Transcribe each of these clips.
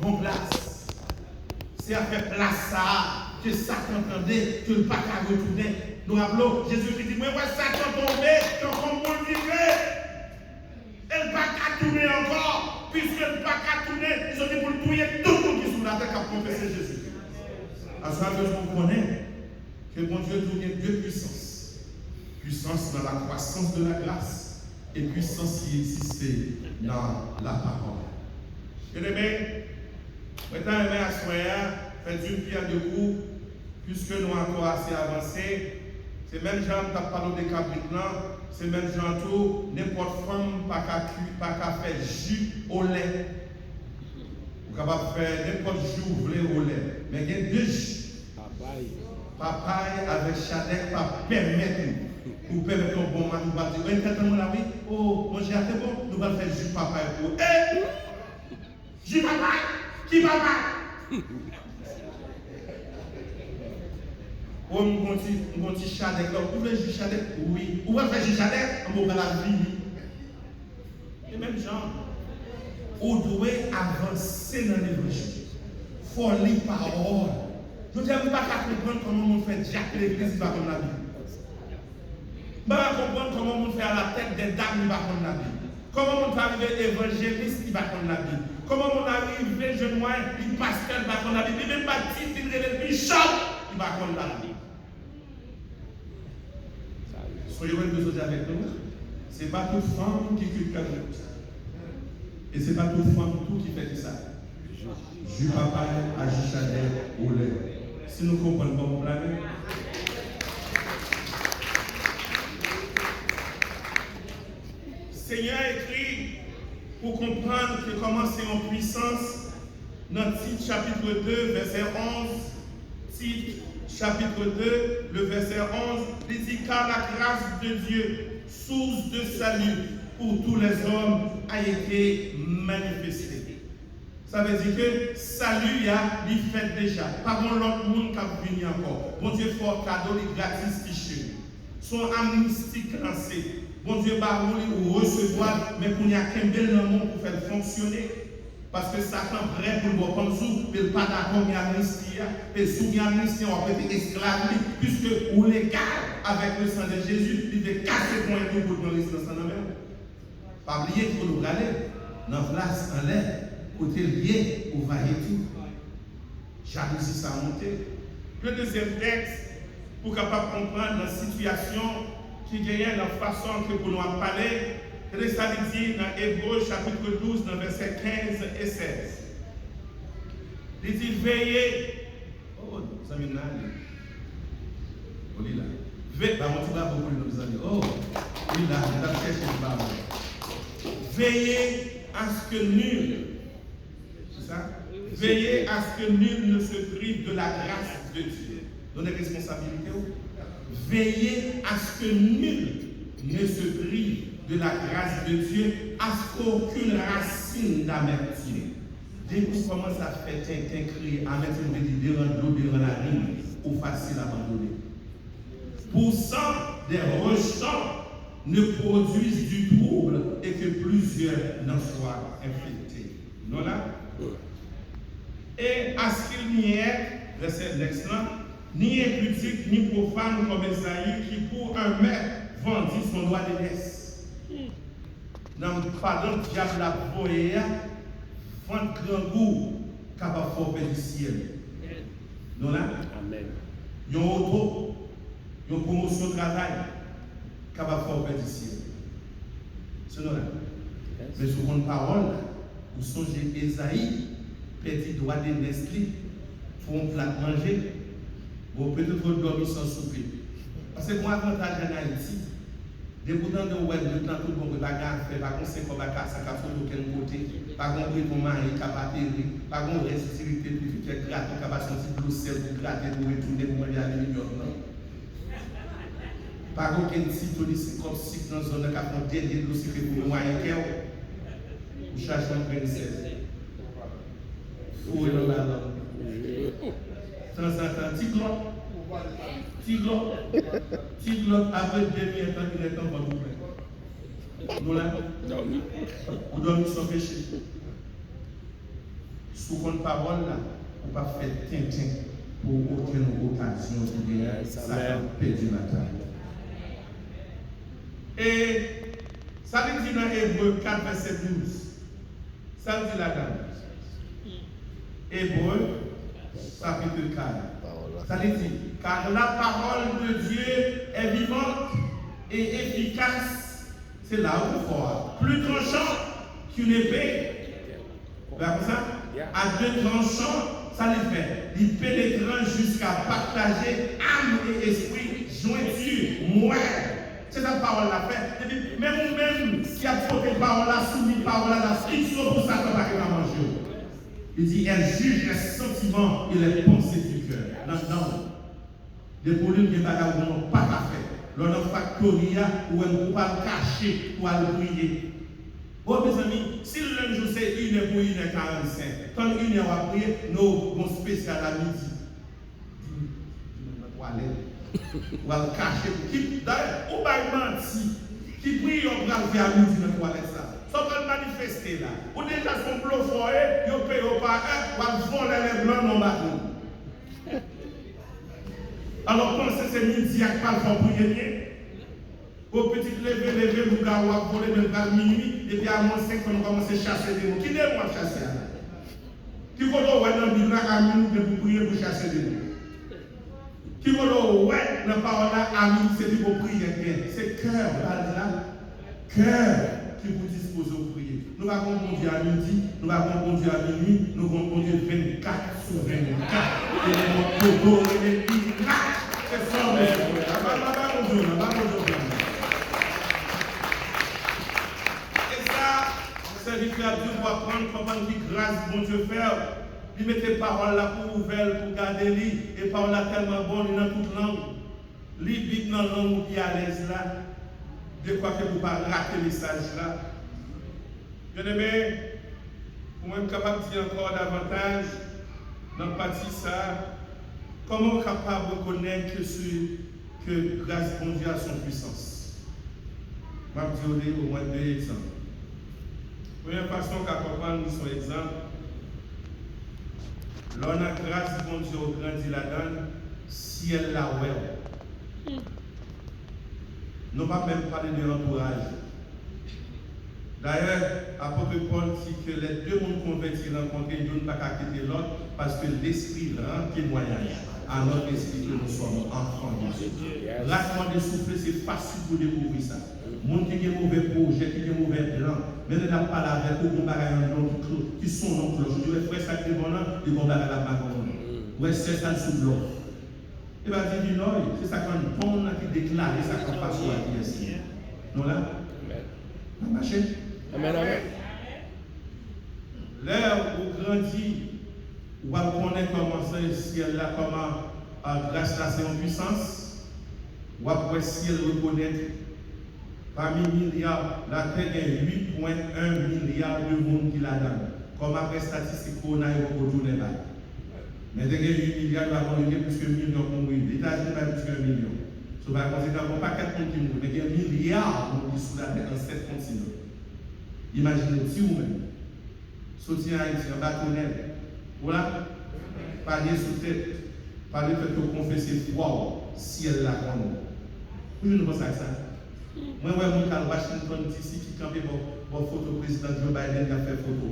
bon place. C'est à faire place ça, que Satan entendait, que le pas qu'à retourner. Nous rappelons, Jésus qui dit, moi, Satan tombé, comme pour le vivre. Elle pas qu'à tourner encore, puisqu'elle pas qu'à tourner, ils ont dit pour le touiller tout le monde qui est sous la terre qui a confessé Jésus. À ce moment-là, on connaît que mon Dieu donne deux puissances. Puissance dans la croissance de la grâce et puissance qui existait dans la parole. Bien-aimés, maintenant, je vais asseoir, faire une pierre de coups, puisque nous sommes encore assez avancés. C'est même gens qui parlé des cabrites là, c'est même gens tout, n'importe femme pas qu'à faire jus au lait. Vous pouvez faire n'importe jus vous voulez au lait. Mais il y a deux jus. Papaye avec chadec pas permettre pour permettre un bon matin. Nous allons dire, oui, là, oui, oh, mon cher, c'est bon, nous allons faire jus papaye pour. Jus papaye, qui papaye? Oh, mon petit chadec, vous voulez jus chadec? Oui. Vous voulez faire jus chadec? On va la vie. Et même genre, on doit avancer dans l'évangile. Il faut lire parole. Je ne sais pas comprendre comment on fait Jacques l'église qui va comme la Bible. Je ne sais pas comprendre comment on fait à la tête des dames qui va comme la Bible. Comment on peut arriver évangéliste qui va comme la Bible. Comment on arrive jeune moyen, il pasteur qui va comme la Bible. Il même baptiste, il est bishop qui va comme la Bible. Soyez heureux de avec nous. Ce n'est pas toute femme qui culte comme nous. Et ce n'est pas toute femme tout qui fait ça. Jus papaye, agis chadec, au lait. Si nous comprenons pas mon plan, Seigneur écrit pour comprendre que comment c'est en puissance dans Tite chapitre 2, verset 11. Tite chapitre 2, le verset 11, il dit car la grâce de Dieu, source de salut pour tous les hommes, a été manifestée. Ça veut dire que salut, il fait déjà. Pas bon l'autre monde qui a venu encore. Bon Dieu, fort cadeau, il gratis fichu. Son amnistie lancée. Bon Dieu, barouli ou recevoir, mais qu'on y a qu'un bel monde pour faire fonctionner. Parce que Satan prêt pour le prendre sous, mais pas d'accord avec l'amnistie. Et sous l'amnistie, on va être esclave, puisque ou légal avec le sang de Jésus, il fait casser point tout pour nous laisser dans son même. Pas oublier qu'il faut nous aller dans la place en l'air. Côté lié, ou va tout. Jalousie, ça a monté. Le deuxième texte, pour capable comprendre la situation qui gagne la façon que pour nous en parler, c'est ça dit dans Hébreux chapitre 12, dans versets 15 et 16. Il dit veillez. Oh, ça m'est là. Oh, il est là. Veillez. Bah, on dit là beaucoup de nos amis. Oh, il est là. Il a cherché le bas. Veillez à ce que nul. Veillez à ce que nul ne se prive de la grâce de Dieu. Donnez responsabilité. Veillez à ce que nul ne se prive de la grâce de Dieu, à ce qu'aucune racine d'amertume. Dès que vous commencez à faire crier, amertume, vous dites, devant l'eau, devant la rime, ou facile à abandonner. Pourcent des rejets ne produisent du trouble et que plusieurs n'en soient infectés. Non là? Et à ce qu'il n'y ait, verset next là, ni impudique ni profane comme Esaïe qui pour un maître vendit son droit d'aînesse. Dans le pardon, diable la voyé, font grand goût capable de faire du ciel. Non là? Amen. Yon auto, yon promotion de travail capable de faire du ciel. C'est non là. Mais sur une parole, vous songez Esaïe, petit droit de Nestlé, pour un plat manger, vous peut-être dormir sans souper. Parce que moi, avantage en Haïti, des boutons de web, le temps tout le monde, pas de pas de conseil, pas de casse, pas de aucun côté, pas de ton mari, pas de pas de responsabilité, puis tu es gratte, pas de sentir de l'eau sel pour gratter, pour retourner, pour aller à New York. Pas aucun site comme si dans une zone qui a un dernier dossier pour le moyen qu'elle, vous cherchez un princesse. Ou dans la langue. De temps en temps, Tiglo, après 2 minutes, il est temps pour vous plaît. Nous là, vous dormez sans péché. sous une parole là, on va faire tintin pour aucune occasion de gagner. Ça va perdu la table. Et ça veut dire dans Hébreu 4, verset 12. Ça veut dire là-dedans. Hébreu, chapitre 4. Ça veut dire, car la parole de Dieu est vivante et efficace. C'est là où il faut. Plus tranchant qu'une épée. Vous voyez ça? À deux tranchants, ça les fait. Il pénétrant jusqu'à partager âme et esprit, jointure, moelle. C'est ça parole la fait. Même vous-même, qui a porté parole là, soumis parole là, la friction pour ça qu'on va manger. Il dit, elle juge les sentiments et les pensées du cœur. Non. Des problèmes qui ne sont pas à faire. L'on a factoria où on ne peut pas cacher pour aller prier. Oh mes amis, si le lundi jour c'est 1h pour 1h45, quand 1h on va prier, nous avons spécial à midi. Ou à le cacher. D'ailleurs, on va mentir. Qui prie, on va le faire à midi dans la toilette. Sauf qu'on manifester là. Ou déjà son bloc foyer, ils payent au pas un, ou à voler les blancs dans le bateau. Alors pensez c'est midi à pas le faire prier bien. Au petit lever, vous gars, vous voler même pas minuit, et puis à moins 5 on commence à chasser des mots. Qui n'est pas chasser là? Qui va dans la Bible à minute pour prier pour chasser des mots? Qui va dans la parole à minute, c'est pour prier bien. C'est cœur, là. Cœur qui vous dispose au prier. Nous allons conduire à midi, nous allons conduire à minuit, nous allons conduire 24 sur 24. Et nous allons conduire c'est ça, mes frères. Serviteur Dieu doit prendre comment dit grâce, bon Dieu faire. Il met les paroles là pour ouvrir, pour garder lui. Et paroles là tellement bonnes dans toute langue. Lui vite dans la langue qui est à l'aise là. De quoi que vous ne pouvez pas rater le message là. Bien aimé, pour être capable de dire encore davantage, dans la partie ça, comment capable de reconnaître que grâce bon Dieu a son puissance. Je vais vous donner au moins 2 exemples. Première façon qu'à comprendre son exemple, l'on a grâce bon Dieu au grandi la donne, si elle la ouais. Nous ne pas même parler de l'entourage. D'ailleurs, apôtre Paul dit que les deux mondes convertis rencontrés, ils ne peuvent pas quitter l'autre parce que l'esprit rend témoignage à notre esprit que nous sommes enfants de Dieu. Rarement de souffler, c'est facile pour découvrir ça. Monde qui a un mauvais projet, qui a un mauvais plan, mais ne n'a pas la avec aucun bagage qui sont dans cloche. Je vais faire ça qui est bon, et bon bagage la bague. Ouais, c'est ça sous l'eau. Et bien, il dit non, c'est ça quand on qui déclare, ça quand pas sur la pièce. Non là? La machine? Amen, amen. L'heure où grandit, on va connaître comment ça, si elle a comment grâce à son puissance, on va voir si elle reconnaît. Parmi milliards, la Terre est 8,1 milliards de monde qui la donne. Comme après statistique, on a eu beaucoup de gens. Mais il y a 8 milliards, il va y avoir plus que 1 million pour mourir. Les États-Unis va plus que 1 million. Ça va considérer pas 4 monde qui mourent, mais il y a milliards de monde qui sont sous la Terre dans 7 continents. Imaginez si vous-même, sortir à Haïti, en bâtonnel, voilà, parler sous tête, parler de fait que vous confessez foi, si elle la connaît. Vous ne pensez à ça? Moi, je suis à Washington, DC, qui campait pour photo président Joe Biden qui a fait photo.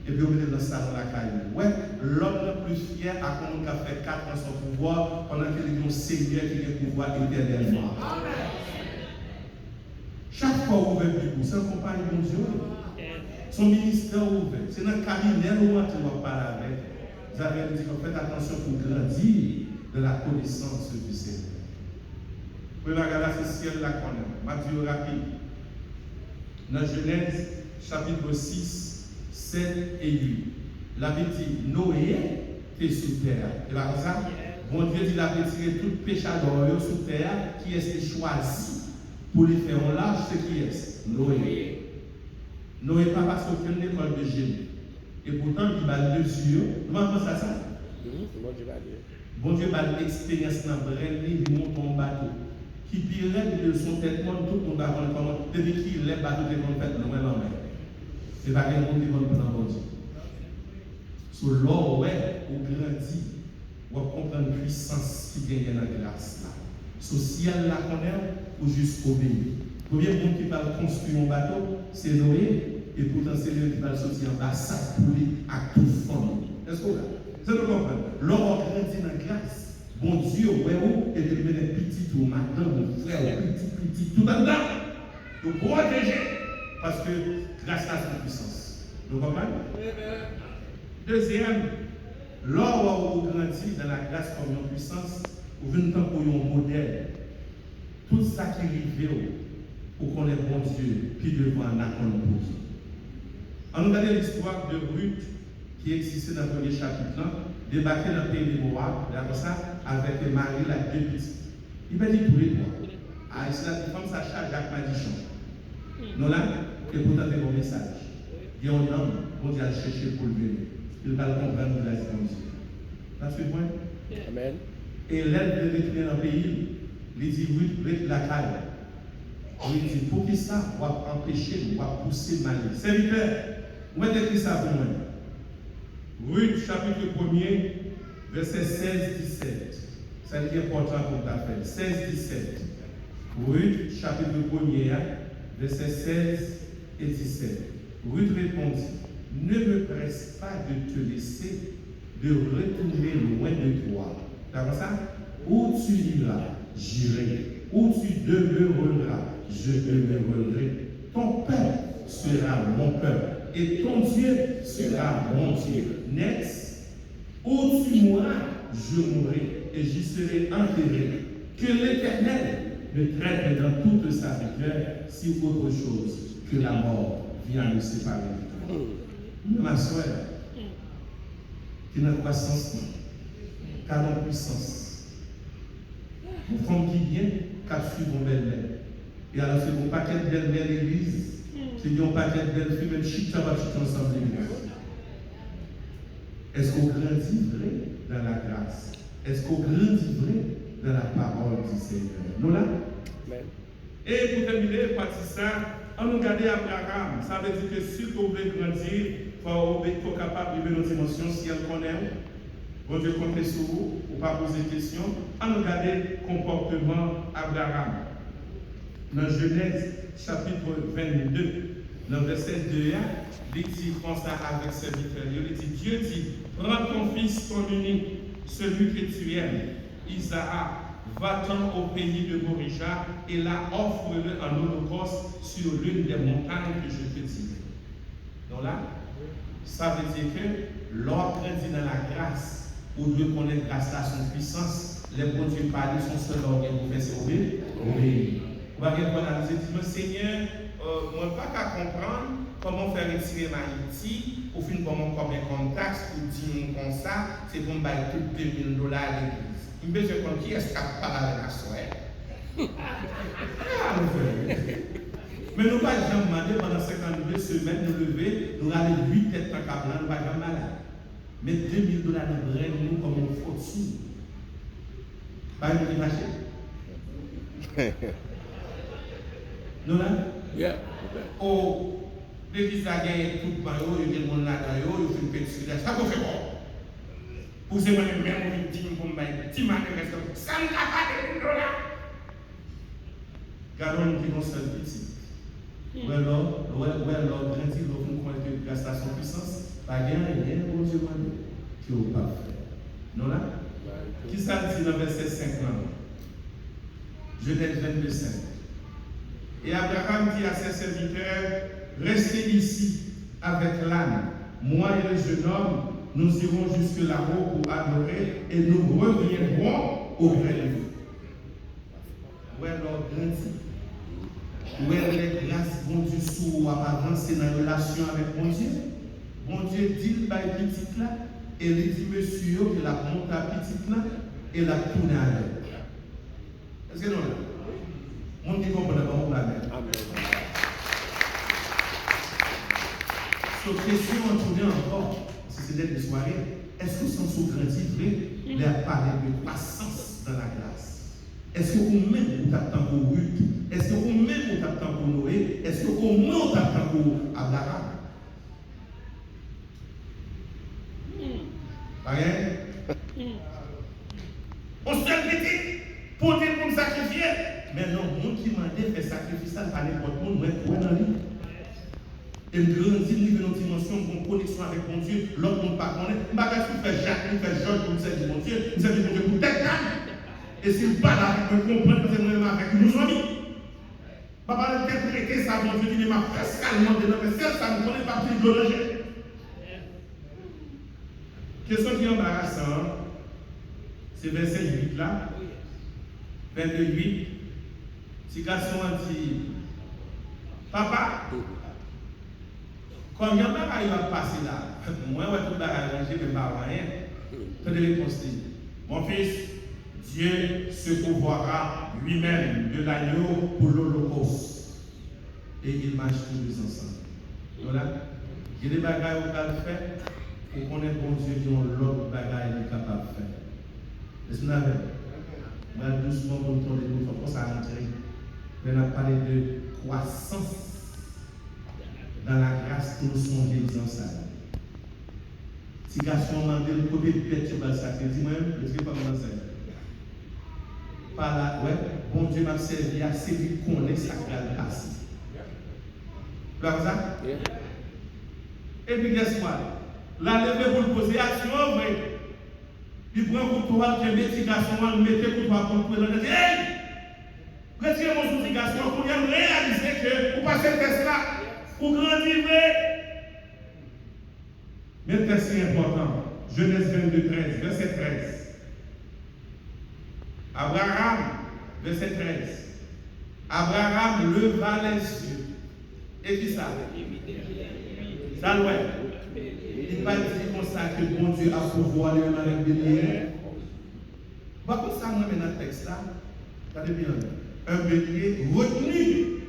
Et puis, on met dans le salon la caille. Ouais, l'homme le plus fier à comment il a fait 4 ans son pouvoir pendant qu'il est un Seigneur qui a le pouvoir éternellement. Chaque fois où vous ouvert Bible, c'est un compagnon de Dieu. Son ministère ouvert. C'est dans le cabinet où on parle avec. Vous avez dit qu'on fait attention pour grandir de la connaissance du Seigneur. Vous pouvez regarder ce ciel là qu'on a. Matthieu rapide. Dans Genèse, chapitre 6, 7 et 8. La Bible dit Noé était sous terre. Et là, comme ça, bon Dieu dit qu'il a retiré tout péchador sous terre qui est choisi pour les faire en large, ce qui est Noé. Noé pas parce qu'il a une école de génie. Et pourtant, il a 2 yeux. Comment pense à ça? Bon Dieu a l'expérience dans le brin, il monte en bateau. Qui pirait de son tête, tout le monde va voir comment, depuis qu'il est bateau de mon tête, loin en mer. Et pas qu'il y ait un monde qui va nous prendre en Dieu. Sur l'or, ouais, on grandit, on comprend la puissance qui gagne dans la grâce là. Sur si elle la connaît, ou juste obéir. Le premier monde qui va construire un bateau, c'est Noé, et pourtant c'est lui qui va sortir en bas, ça pour lui à toute forme. Est-ce que vous comprenez? L'or grandit dans la grâce. Bon Dieu, ouais, où, et de mettre des petits ou madame, mon frère, petit, tout en dedans. De protéger, parce que grâce à sa puissance. Vous comprenez? Deuxième, l'or où grandit dans la grâce comme une puissance, vous venez pour un modèle. Tout ça qui arrive pour qu'on ait bon Dieu, puis devant un accord pour Dieu. On regarde l'histoire de Ruth qui existait dans le premier chapitre, débarqué dans le pays de Moab, d'accord ça, avec Marie, la deux petites. Il va dire tous les trois. Ah, et c'est la femme, ça charge Jacques Madichon. Nous là, et pourtant, c'est mon message. Il y a un homme, on dit à chercher pour le venir. Il va le comprendre de la Dieu. Ça se point? Amen. Et l'aide de retourner dans le pays, il dit, Ruth, la caille. Il dit, pour qui ça, on va empêcher, on va pousser mal. Serviteur, où est écrit ça pour moi? Ruth, chapitre 1er, verset 16-17. C'est important pour ta fête. 16-17. Ruth, chapitre 1er, verset 16 et 17. Ruth répondit, ne me presse pas de te laisser, de retourner loin de toi. D'accord ça? Où tu iras, j'irai. Où tu demeureras, je demeurerai. Ton peuple sera mon peuple. Et ton Dieu sera mon Dieu. Next, où tu mourras, je mourrai et j'y serai enterré. Que l'Éternel me traite dans toute sa rigueur, si autre chose que la mort vient me séparer de toi. Ma soeur, qui n'a pas croissance, qui a la puissance. Une femme qui vient, qui a suivi mon belle-mère. Et alors, c'est mon paquet de belle-mère l'église. C'est un paquet de belles filles, même chita va chuter ensemble l'église. Est-ce qu'on grandit vrai dans la grâce? Est-ce qu'on grandit vrai dans la parole du Seigneur? Nous là? Et pour terminer, partie ça, on nous regarde Abraham. Ça veut dire que si vous voulez grandir, il faut être capable de vivre nos émotions si elle connaît. Bon Dieu compte sur vous, ou pas poser de questions. On nous regarde le comportement Abraham. Dans Genèse chapitre 22, dans le verset 2, il dit comme ça avec ses serviteurs. Il dit, Dieu dit, prends ton fils, ton unique, celui que tu aimes, Isaac, va-t'en au pays de Morija et là offre-le en holocauste sur l'une des montagnes que je te dis. Donc là, ça veut dire que l'ordre dit dans la grâce, où Dieu connaît grâce à son puissance, les bons dieux parlent son seul organe pour faire sauver. Oui. Vous voyez, on dit, Seigneur, moi, je ne peux pas comprendre comment faire retirer ma Haïti, au fin comment comme un contact, pour dire comme ça, c'est pour me bailler tout $2000 à l'église. Je me besoin de qui est-ce qui a parlé avec la soeur. Mais nous ne pouvons pas jamais demander pendant 52 semaines de lever, nous allons 8 têtes en cablan, nous ne pouvons pas jamais malade. Mais $2000 de vrai, nous, comme on faut sous. Pas une marché. Nous là? Yeah. Oh, l'église a gagné tout le bateau, il y a des gens là-dedans, il fait une petite chose. Ça vous fait quoi? Vous savez, même on dit pour me faire un petit matin, ça ne va pas de $20. Gardons qui vont se faire petit. Ou alors, grandir, nous croyons que grâce à son puissance, pas rien, bon Dieu, qui n'est pas fait. Non là? Qui ça dit dans verset 5 là? Genèse 22, 5. Et Abraham dit à ses serviteurs, restez ici avec l'âne. Moi et le jeune homme, nous irons jusque là-haut pour adorer et nous reviendrons auprès de vous. Où est leur grandit? Où est les grâces, bon Dieu, sous avancer dans la relation avec mon Dieu? Bon Dieu dit, par petite là, et il dit, monsieur, il a monté à petite là, et il a tourné à elle. Est-ce que non? Mon Dieu comprend d'abord la même. Cette question en tournant encore, si c'est d'être des soirées, est-ce que sans sous-grandir, il y a parlé de croissance dans la grâce? Est-ce que vous-même vous attendez pour Ruth? Est-ce que vous-même vous attendez pour Noé? Est-ce que vous-même vous attendez pour Abraham? Rien. On se petit pour dire pour me sacrifier. Mais non, le monde qui m'a dit faire sacrifice, ça pas n'importe qui, moi, pour dans lui. Et me grandir, vivre dans une dimension, une connexion avec mon Dieu, l'autre monde pas connaît. Je ne vais pas faire Jacques, je faire Georges pour me servir mon Dieu, je servir mon Dieu pour tête calme. Et s'il pas là, je peux comprendre que c'est moi avec nos amis. Papa, le interpréter ça, mon Dieu, qui m'a fait calmement de notre cercle, ça ne connaît pas plus idéologique. Question qui est embarrassante, c'est verset 8 là, 22-8. Si garçon dit, papa, combien de bagages va passer là? Moi, je vais tout arranger, mais pas rien. Faites des réponses. Mon fils, Dieu se pourvoira lui-même de l'agneau pour l'Holocauste. Et ils marchent tous les ensemble. Voilà. Il y a des bagages qu'on va faire et qu'on est bon Dieu qui ont l'autre bagages qu'il est capable de faire. Est-ce que vous avez? On va doucement retourner de nous, pour ça rentrer. On a parlé de croissance dans la grâce que nous sommes disant ça. Si garçon m'a dit le côté bête sur le sac, dis-moi, je ne sais pas comment ça. Par là, ouais, bon Dieu m'a servi à celui qui connaît sa grâce. Vous voyez ça? Et puis, qu'est-ce la levée pour le poser action, vrai. Il prend pour toi, qui est investigation, il met pour toi, pour toi, il dit, hey! Retirez mon investigation, pour réaliser que vous passez le test là, pour grandir, mais le test est important. Genèse 22, 13, verset 13. Abraham, verset 13. Abraham leva les yeux. Et qui ça? Ça loin. Il va dire comme ça que bon Dieu a pouvoir aller avec des béliers. Par contre, ça, moi, dans le texte là, regardez bien. Un bélier retenu,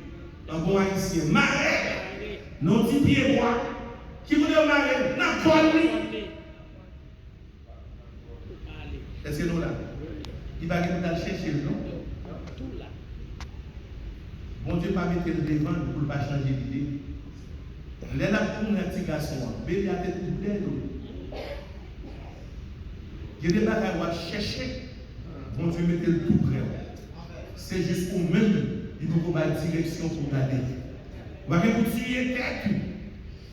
un bon haïtien, marais, non dit pied bois, qui voulait marais, n'a pas lui. Est-ce que nous là? Il va aller chercher le nom. Bon Dieu pas mettre le devant pour ne pas changer d'idée. Les là pour une intégration, bélier a tête pour d'elle. Il y a des bagages à chercher. Bon Dieu mettez le tout près. C'est juste pour même, il faut qu'on ait une direction pour garder. On va vous tuer tête.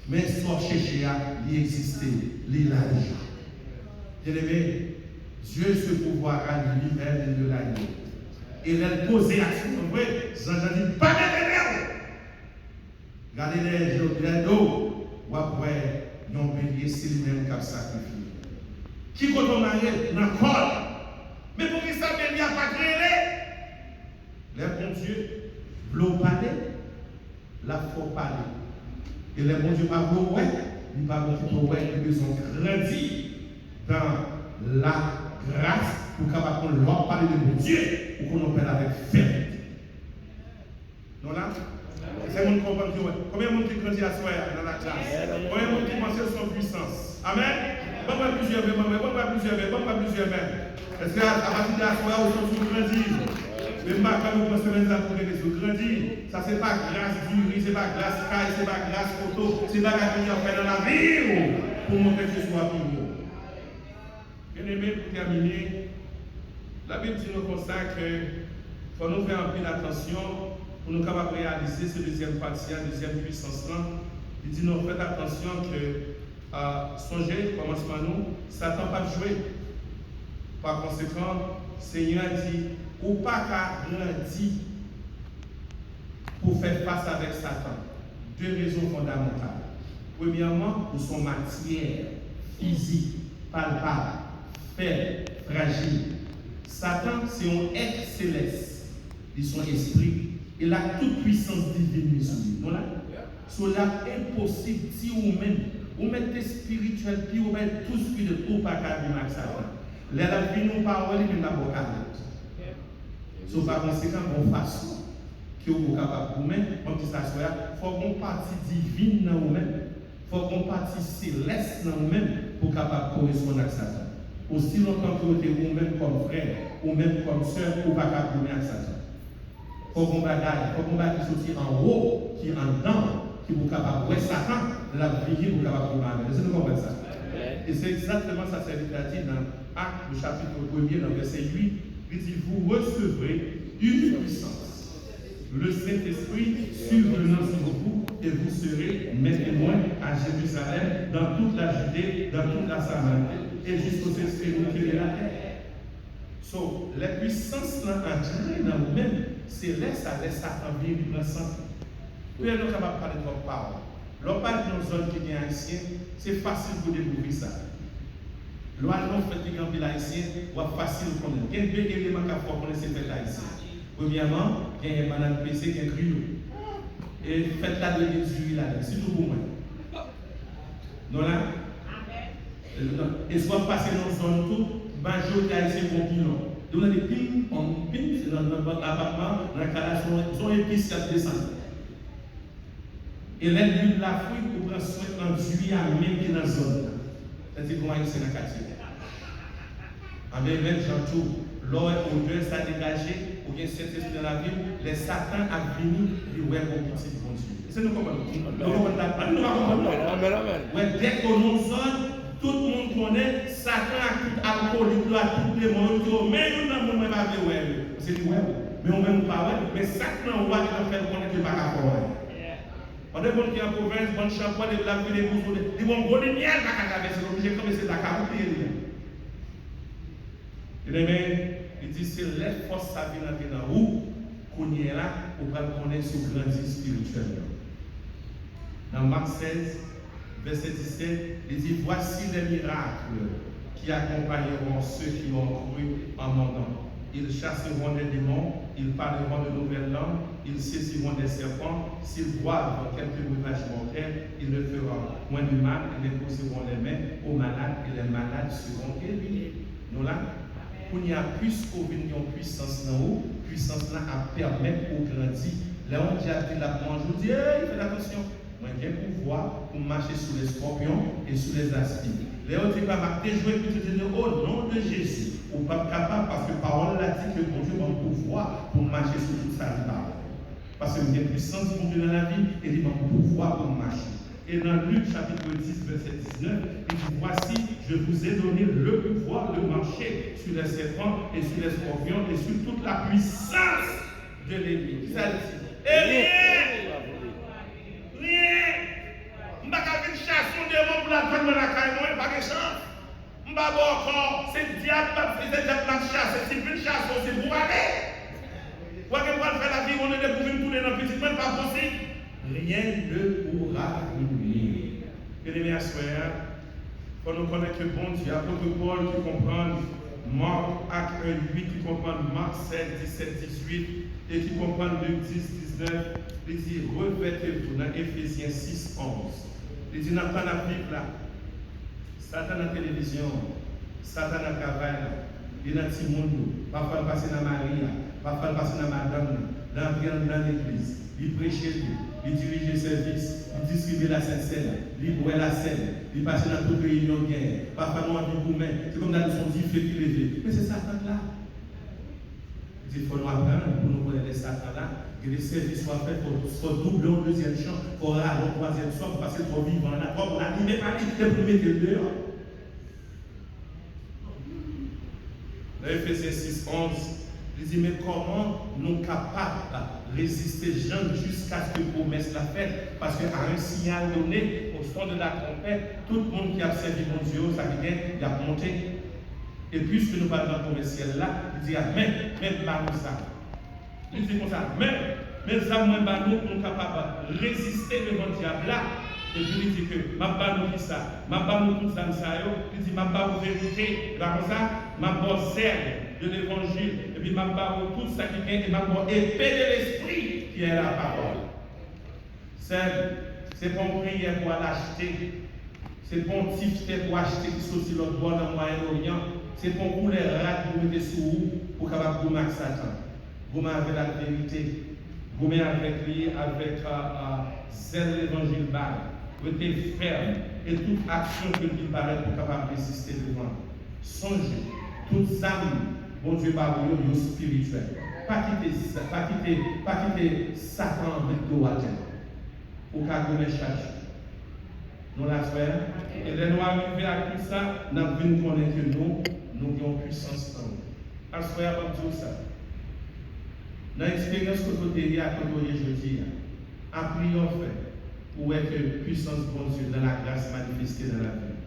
Mais soit chercher à y exister, l'îlage. Bien-aimé, Dieu se pourvoira lui-même de l'agneau. Et elle pose action. Vous voyez, Jean-Jean dit, pas d'éternel. Regardez les d'eau. Ou après, non bélier, c'est lui-même qui a sacrifié. Qui compte au mari, dans le corps. Mais pour qui ça, bélier n'a pas créé? Les bons dieux, l'eau parler, la foi parler. Et les bons dieux pas l'eau, ils pas l'eau, ils ont grandi dans la grâce pour qu'on leur parler de mon Dieu, pour qu'on en parle avec fermeté. Non là? C'est mon comprendre combien de monde qui grandit à soi dans la classe? Combien de monde qui pense à son puissance? Amen? Bon, pas plusieurs même. Est-ce qu'à partir de la soirée, on se grandit? Même pas quand vous pensez ça pour grandir. Ça, c'est pas grâce dure, c'est pas grâce caille, c'est pas grâce photo, c'est pas grâce qu'on fait dans la vie pour montrer que ce soit plus beau. Bien aimé, pour terminer, la Bible dit nous comme ça que faut nous faire un peu d'attention pour nous capables de réaliser ce deuxième partie, deuxième puissance là. Il dit nous faites attention que songez, commencement nous, Satan pas jouer. Par conséquent, Seigneur dit, ou pas qu'à grandir pour faire face avec Satan. Deux raisons fondamentales. Premièrement, nous sommes matière, physique, palpable, faible, fragile. Satan, c'est un être céleste. Ils sont esprit. Il a toute puissance divine sur lui. Voilà. Cela est impossible si vous-même, vous mettez spirituel, puis vous mettez tout spirituel, ou pas qu'à vivre avec Satan. Les vie nous parole, il n'a pas sauf par conséquent, bonne façon que vous êtes capable de vous mettre, comme dit ça, il faut qu'on partie divine dans vous-même, il faut qu'on partie céleste dans vous-même pour capable correspondre à Satan. Aussi longtemps que vous êtes vous-même comme frère, ou même comme soeur, vous pas capable de mettre Satan. Il faut qu'on bagaille, il faut qu'on bagaille qui en haut, qui en dedans, qui vous capable de Satan, la vie vous capable de mettre. Est-ce que vous comprenez ça? Et c'est exactement ça que ça dit dans Actes, le chapitre 1er, dans le verset 8. Il dit, vous recevrez une puissance. Le Saint-Esprit survenant sur vous, et vous serez mes témoins à Jérusalem, dans toute la Judée, dans toute la Samarie, et jusqu'aux extrémités de la terre. So, la puissance là entrée dans nous-mêmes, c'est là ça laisse Satan vivre dans le sang. Nous sommes capables de parler de notre parole. Lorsqu'on parle de nos zones qui sont haïtiennes, c'est facile pour découvrir ça. Lorsqu'on fait des grands haïtiens, c'est facile pour connaître. Il y a deux éléments qu'il faut connaître ces fêtes haïtiennes. Premièrement, il y a un banane PC qui est cru. Et faites la de l'huile là, c'est tout pour moi. Non là? Et soit passer dans une zone tout, majorité haïtienne pour pilon. Donc on a des ping, on ping, c'est dans notre appartement, dans la calage, ils ont épices qui descendent. Et l'huile de la fruit pour prendre soin d'huile à même qui est dans la zone. C'est-à-dire comment il s'est dans le quartier. Avec même Jean-Tout, l'eau odeur ça dégagé, ou bien cet esprit dans la vie, les satans a venu du web au petit bon Dieu. C'est nous comprenons. Nous comprenons. Dès qu'on nous zone, tout le monde connaît, Satan a tout alcoolique, a tout le monde, mais nous n'avons même pas de web. C'est du web. Mais on même pas web. Mais Satan va faire connaître le bagarre. On a des gens qui ont en province, bon shampoing, des blagues, des bousous, ils vont donner miel, c'est obligé de commencer la carte. Il dit, c'est la force ça vient entrer dans vous, qu'on y est là, pour connaître ce grandit spirituellement. Dans Marc 16, verset 17, il dit, voici les miracles qui accompagneront ceux qui ont cru en mon nom. Ils chasseront des démons, ils parleront de nouvelles langues, ils saisiront des serpents, s'ils boivent quelques breuvages mortels, ils ne feront moins de mal, ils imposeront les mains aux malades et les malades seront guéris. Nous là, il y a plus qu'une puissance dans haut, puissance là à permettre au grandi. Là on dit à la mange, je dis, faites attention, moi j'ai un pouvoir pour marcher sous les scorpions et sous les aspires. Là on dit, pas déjouer au nom de Jésus. Ou pas capable parce que la parole a dit que mon Dieu a un pouvoir pour marcher sur toute sa vie. Parce qu'il y a une puissance pour Dieu dans la vie et il a un pouvoir pour marcher. Et dans Luc chapitre 10, verset 19, il dit, voici, je vous ai donné le pouvoir de marcher sur les serpents et sur les scorpions et sur toute la puissance de l'ennemi. Ça dit, rien! Je ne vais pas faire une chasse sur des mots pour la prendre dans la caille, il n'y a pas de chance. Je ne vais pas encore, c'est le diable qui fait la chasse, c'est une chasse, c'est pour aller. Pour faire la vie, on est des pour tourner dans le petit point, pas possible. Rien ne pourra nuire. Bien-aimés, quand nous connaissons que bon Dieu, apôtre Paul qui comprend Marc, Acte 1, 8, qui comprend Marc 7, 17, 18, et qui comprend Luc 10, 19, il dit revêtez-vous dans Éphésiens 6, 11. Il dit n'a pas la Bible là. Satan à la télévision, Satan à travail, il est dans le monde, parfois passer dans Marie, parfois passer dans Madame, dans l'église, il prêche lui. Il dirige le service, il distribue la Sainte-Seine, il boit la scène, il passe dans toute réunion de guerre, parfois nous avons dit c'est comme dans son dit fait qui levé. Mais c'est Satan là. Il dit il faut nous apprendre pour nous connaître les Satan là, que les services soient faits pour doubler au deuxième champ, pour aller au troisième champ, pour passer trop vivant là, pour l'animer par les pour mettre le dehors. Dans Éphésiens 6, 11, il dit mais comment nous capables de résister jusqu'à ce que la promesse la faite? Parce qu'à un signal donné, au son de la trompette, tout le monde qui a servi mon Dieu, ça vient, il a monté. Et puisque nous parlons de la promesse là, il dit même pas nous ça. Il dit comme ça, même ça, nous sommes capables de résister devant le diable là. Et puis il dit que ma nous dit ça, ma nous tout ça, il dit ma vous vérité, là comme ça, ma zèle de l'évangile, et puis ma tout ça qui vient, et ma épée de l'esprit qui est la parole. C'est pour prier pour l'acheter, c'est pour tifter pour acheter qui sont sur l'autre bord dans le Moyen-Orient, c'est pour couler rats pour mettre sous vous, pour capable de gommer Satan. Gommer avec la vérité, gommer avec lui, avec zèle l'évangile bas. Restez ferme et toute action que qu'il paraît pour capable résister devant. Songez, toute âme, bon Dieu, par vous, spirituel. Pas quitter Satan avec droit. Pour qu'à gommer chaque. Nous la frère. Et les nous arriver à tout ça, nous avons vu connaître que nous avons puissance en nous. À ce frère, on dit ça. Dans l'expérience que vous avez à côté aujourd'hui, appris en fait pour être puissance bon Dieu dans la grâce manifestée dans la vie.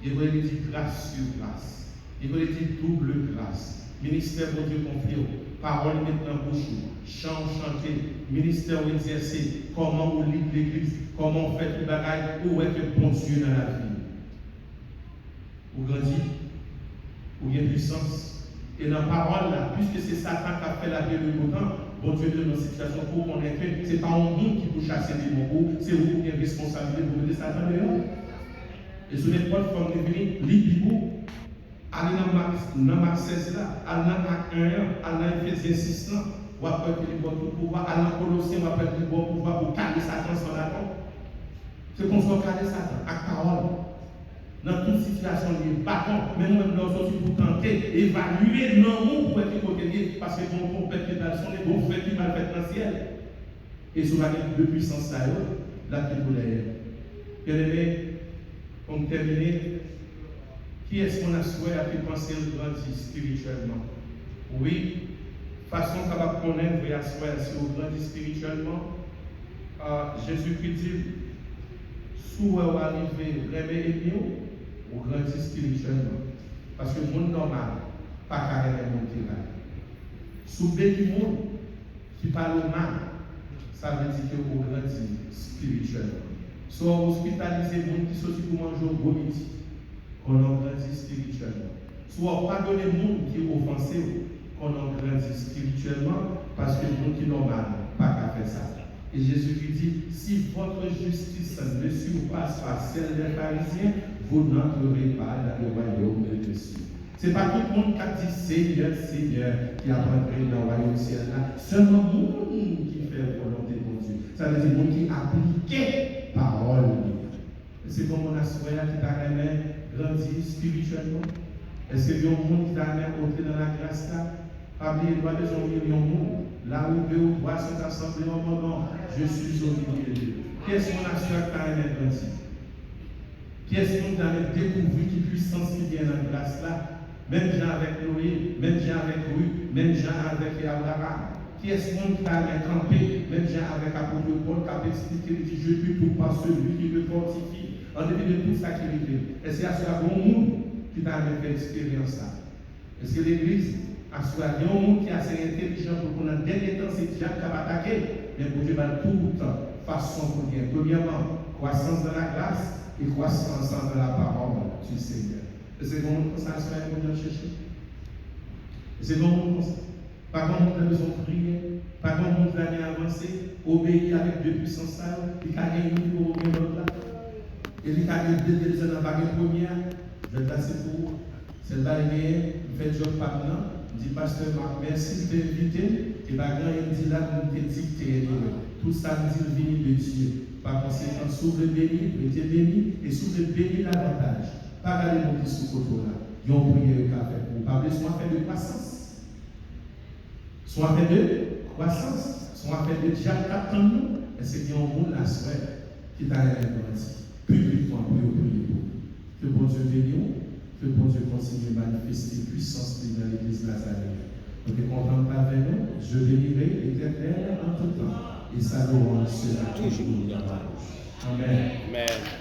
Il va dire grâce sur grâce. Il va dire double grâce. Ministère bon Dieu confié, parole maintenant bouche, chant chanter, ministère exercer, comment on lit l'église, comment on fait le bagage, où est que bon Dieu dans la vie. Vous grandissez, vous avez puissance. Et dans la parole, là, puisque c'est Satan qui a fait la vie le temps, bon Dieu donne une situation pour qu'on ait fait. Ce n'est pas un monde qui peut chasser des mots, c'est vous qui avez responsabilité pour mettre Satan dehors. Et sur les portes, comme vous venez, libre. Allez dans Marc 16 là, allez dans Acte 1, allez dans Éphésiens 6 là, vous avez le bon pouvoir, allez dans Colossiens, vous avez le bon pouvoir pour caler Satan sur la tombe. C'est qu'on soit calé Satan, avec parole. Dans toute situation, il est bâton, même nous aussi pour tenter, évaluer l'amour pour être côté, parce que bon compétition, les bons faits qui mal fait dans le ciel. Et sur la de puissance, la tribulaire. Bien aimé, pour terminer, qui est-ce qu'on a souhaité à penser de grandir spirituellement? Oui, façon qu'on va connaître et asseoir si on grandit spirituellement, Jésus-Christ dit, si vous arrivez à réveiller ou grandir spirituellement. Parce que le monde normal, pas carré le monde qui va. Si vous avez du monde qui parle au mal, ça veut dire que vous grandissez spirituellement. Soit vous hospitalisez les gens qui sont pour manger au bon midi, qu'on en grandit spirituellement. Soit pardonnez les gens qui sont offensés, qu'on en grandit spirituellement, parce que le monde qui est normal, pas qu'à faire ça. Et Jésus lui dit, si votre justice ne surpasse pas celle des pharisiens, vous n'entrerez pas dans le royaume de Dieu. Ce n'est pas tout le monde qui a dit Seigneur, Seigneur, qui a rentré dans le royaume ciel là. Seulement le monde qui fait la volonté de Dieu. Ça veut dire le monde qui applique parole. C'est comme on a souhaité qui t'a grandi spirituellement. Est-ce que le monde qui t'a entré dans la grâce là? Pas oublier, il doit besoin de monde. Là où deux ou trois sont assemblés en mon nom, je suis au milieu de Dieu. Qu'est-ce qu'on a su à grandi? Qu'est-ce qu'on a découvert qui puissance qui vient dans la grâce là? Même gens avec Noé, même gens avec Ruth, même gens avec Abraham. Qui est-ce qu'on a campé? Même gens avec l'apôtre Paul qui a expliqué, il dit, je suis tout par celui qui me fortifie. En début de tout ça qui est fait. Est-ce qu'il y a un bon monde qui t'a fait l'expérience ça? Est-ce que l'Église a un monde qui est assez intelligent pour qu'on a dernier temps, c'est Dieu qui va attaquer? Mais pour Dieu va tout le temps, façon pour bien. Premièrement, croissance dans la grâce et croissance dans la parole du Seigneur. Et c'est comment on ça se fait pour nous chercher. Et c'est comment on ça. Pas comment on a besoin de prier, pas comment on a avancer, obéir avec deux puissances, il a gagné une pour obéir l'autre là. Et il a gagné deux dans la bague première, je vais passer pour celle-là, il fait job par là. Il dit, pasteur Marc, merci de t'inviter. Et bien, il dit là, nous te dicter. Tout ça, nous dit, le de Dieu. Par conséquent, s'ouvre béni, mettez béni, et s'ouvre béni davantage. Pas garder mon petit sous-côté là. Ils ont prié le café pour pas soit fait de croissance. Soit fait de croissance. Soit fait de déjà captant nous. Et c'est qu'il y a un monde la souhait qui t'a grandi. Publiquement, pour prier pour nous. Que bon Dieu bénisse. Que bon Dieu continue à manifester puissance dans l'église Nazareth. Donc, content avec nous, je bénirai l'Éternel en tout temps. Et sa louange sera toujours dans ma bouche. Amen. Amen.